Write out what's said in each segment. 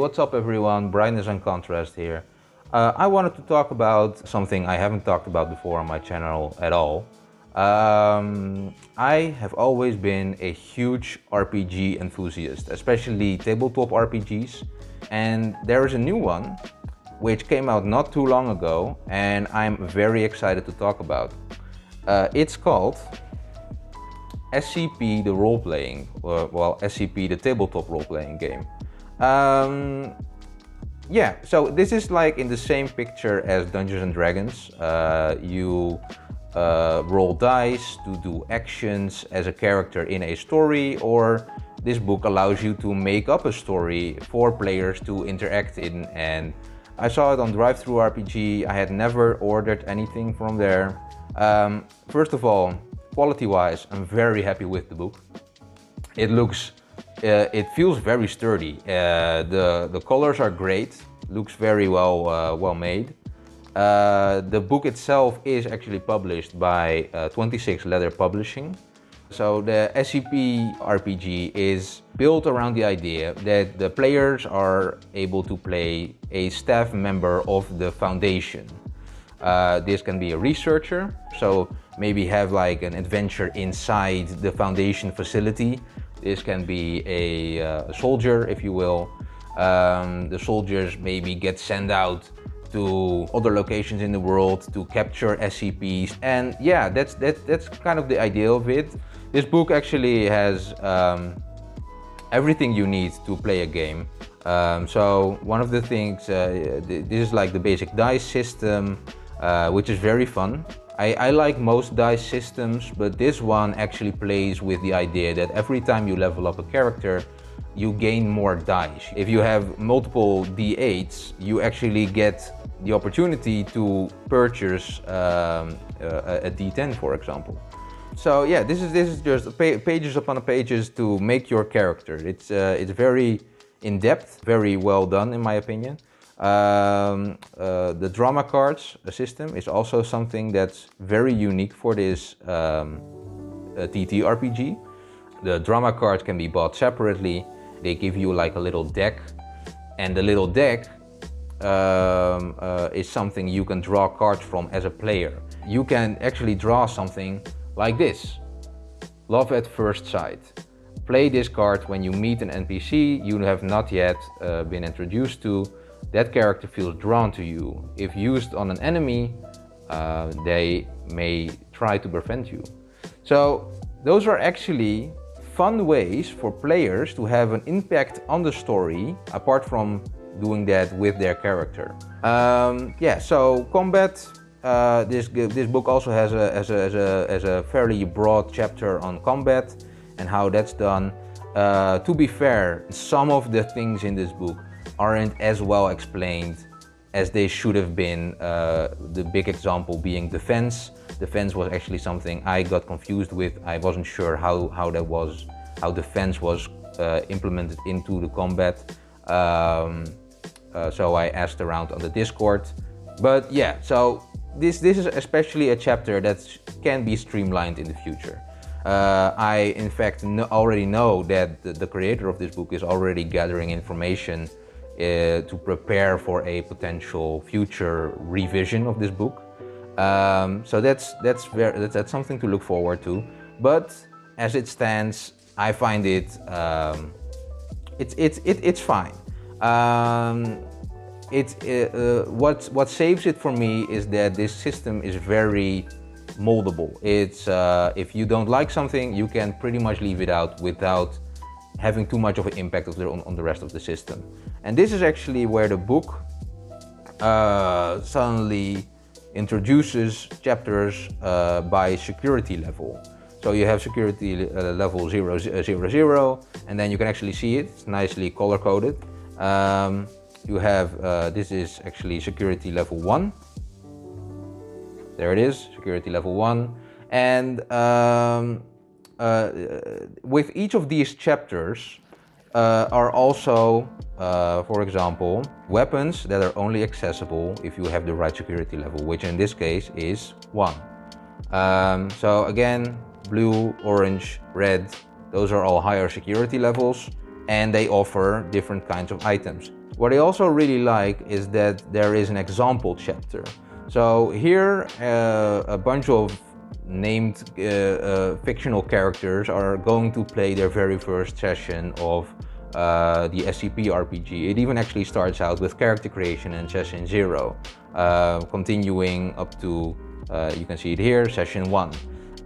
what's up everyone, Brightness and Contrast here. I wanted to talk about something I haven't talked about before on my channel at all. I have always been a huge RPG enthusiast, especially tabletop RPGs, and there is a new one which came out not too long ago and I'm very excited to talk about. It's called SCP The Role-Playing, well, SCP The Tabletop Role-Playing Game. Yeah, so this is like in the same picture as Dungeons and Dragons. You roll dice to do actions as a character in a story, or this book allows you to make up a story for players to interact in. And I saw it on DriveThruRPG. I had never ordered anything from there. First of all, quality-wise, I'm very happy with the book. It feels very sturdy. The colors are great, looks very well made. The book itself is actually published by 26 Letter Publishing. So the SCP RPG is built around the idea that the players are able to play a staff member of the Foundation. This can be a researcher, so maybe have like an adventure inside the Foundation facility. This can be a soldier, if you will. The soldiers maybe get sent out to other locations in the world to capture SCPs, and yeah, that's kind of the idea of it. This book actually has everything you need to play a game. So one of the things, this is like the basic dice system, which is very fun. I like most dice systems, but this one actually plays with the idea that every time you level up a character, you gain more dice. If you have multiple D8s, you actually get the opportunity to purchase a D10, for example. So yeah, this is just pages upon pages to make your character. It's very in-depth, very well done in my opinion. The drama cards system is also something that's very unique for this TTRPG. The drama cards can be bought separately. They give you like a little deck, and the little deck is something you can draw cards from as a player. You can actually draw something like this: Love at First Sight. Play this card when you meet an NPC you have not yet been introduced to. That character feels drawn to you. If used on an enemy, they may try to prevent you. So those are actually fun ways for players to have an impact on the story, apart from doing that with their character. Yeah, so combat. This book also has a fairly broad chapter on combat and how that's done. To be fair, some of the things in this book aren't as well explained as they should have been. The big example being defense. Defense was actually something I got confused with. I wasn't sure how defense was implemented into the combat. So I asked around on the Discord. But yeah, so this is especially a chapter that can be streamlined in the future. I in fact already know that the creator of this book is already gathering information to prepare for a potential future revision of this book. So that's something to look forward to. But as it stands, I find it's fine. What saves it for me is that this system is very moldable. It's if you don't like something, you can pretty much leave it out without having too much of an impact on the rest of the system. And this is actually where the book suddenly introduces chapters by security level. So you have security level 000, and then you can actually see it. It's nicely color-coded. You have, this is actually security level 1. There it is, security level 1. And with each of these chapters are also, for example, weapons that are only accessible if you have the right security level, which in this case is 1. So again, blue, orange, red, those are all higher security levels. and they offer different kinds of items. What I also really like is that there is an example chapter. So here a bunch of named fictional characters are going to play their very first session of the SCP RPG. It even actually starts out with character creation in session 0, continuing up to, you can see it here, session 1.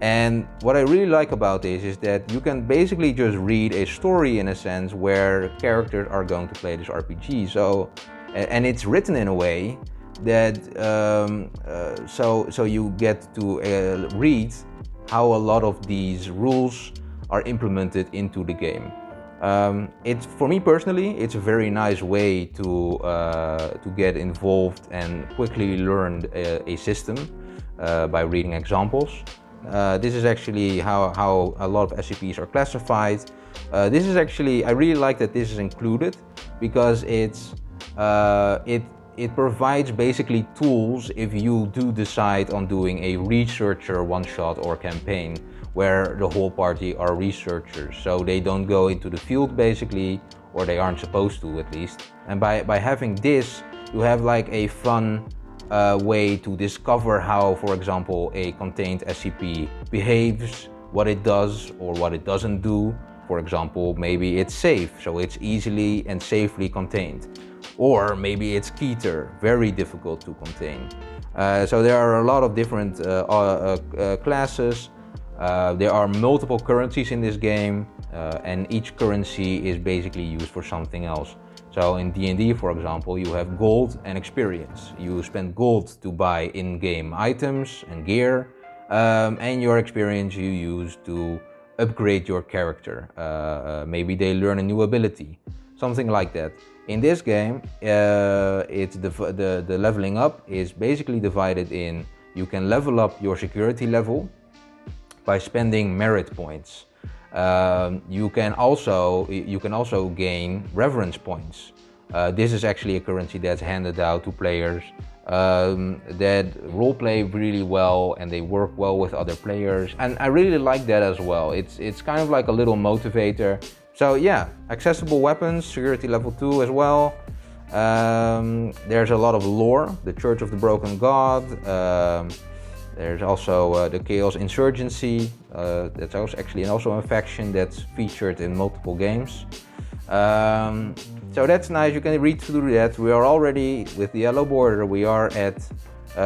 And what I really like about this is that you can basically just read a story in a sense where characters are going to play this RPG. So, and it's written in a way that so you get to read how a lot of these rules are implemented into the game. It's, for me personally, it's a very nice way to get involved and quickly learn a system by reading examples. This is actually how a lot of SCPs are classified. This is actually, I really like that this is included because it provides basically tools if you do decide on doing a researcher one-shot or campaign where the whole party are researchers, so they don't go into the field basically, or they aren't supposed to at least. And by having this, you have like a fun way to discover how, for example, a contained SCP behaves, what it does or what it doesn't do. For example, maybe it's safe, so it's easily and safely contained. Or maybe it's Keter, very difficult to contain. So there are a lot of different classes. There are multiple currencies in this game, and each currency is basically used for something else. So in D&D, for example, you have gold and experience. You spend gold to buy in-game items and gear, and your experience you use to upgrade your character. Maybe they learn a new ability, something like that. In this game, it's the leveling up is basically divided in, you can level up your security level by spending merit points. You can also gain reverence points. This is actually a currency that's handed out to players that roleplay really well and they work well with other players, and I really like that as well. It's kind of like a little motivator. So yeah, accessible weapons, security level 2 as well. There's a lot of lore, the Church of the Broken God. There's also the Chaos Insurgency. That's also a faction that's featured in multiple games. So that's nice, you can read through that. We are already, with the yellow border, we are at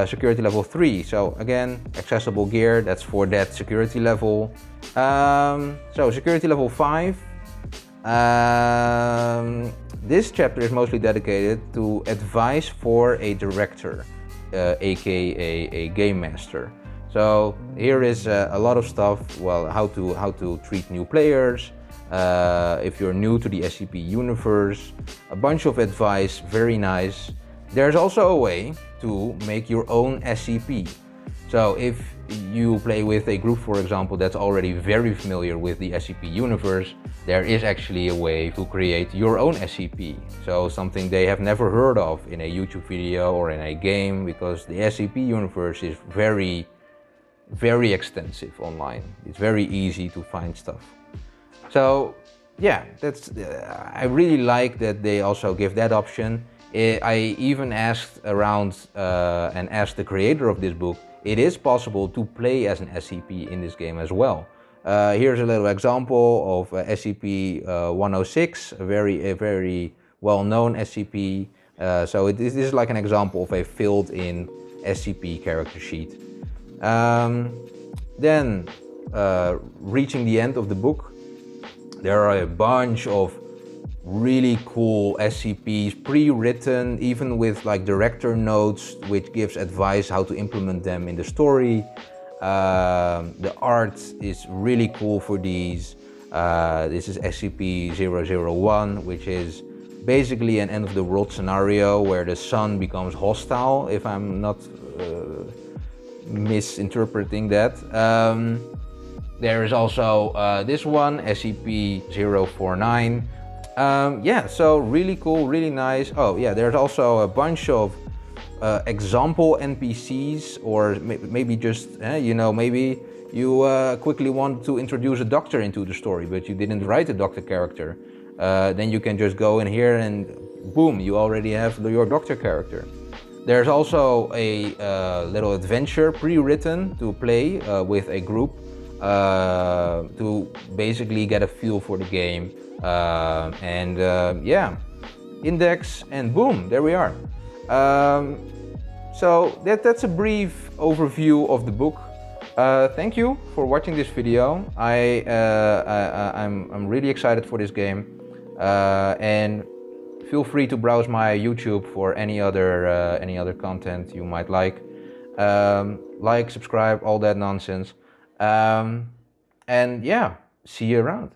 security level 3. So again, accessible gear, that's for that security level. So security level 5. This chapter is mostly dedicated to advice for a director, aka a game master. So here is a lot of stuff, well, how to treat new players, if you're new to the SCP universe, a bunch of advice, very nice. There's also a way to make your own SCP. So if you play with a group, for example, that's already very familiar with the SCP universe, there is actually a way to create your own SCP. So something they have never heard of in a YouTube video or in a game, because the SCP universe is very, very extensive online. It's very easy to find stuff. So yeah, I really like that they also give that option. I even asked around and asked the creator of this book, it is possible to play as an SCP in this game as well. Here's a little example of SCP-106, a very well-known SCP. So this is like an example of a filled-in SCP character sheet. Then, reaching the end of the book, there are a bunch of really cool SCPs, pre-written, even with like director notes, which gives advice how to implement them in the story. The art is really cool for these. This is SCP-001, which is basically an end of the world scenario where the sun becomes hostile, if I'm not misinterpreting that. There is also this one, SCP-049. Yeah, so really cool, really nice. Oh yeah, there's also a bunch of example NPCs, or maybe just, you know, maybe you quickly want to introduce a doctor into the story, but you didn't write a doctor character. then you can just go in here and boom, you already have your doctor character. There's also a little adventure pre-written to play with a group to basically get a feel for the game. Yeah, index and boom, there we are. So that's a brief overview of the book. Thank you for watching this video. I'm really excited for this game, and feel free to browse my YouTube for any other content you might like. Like, subscribe, all that nonsense. And yeah, see you around.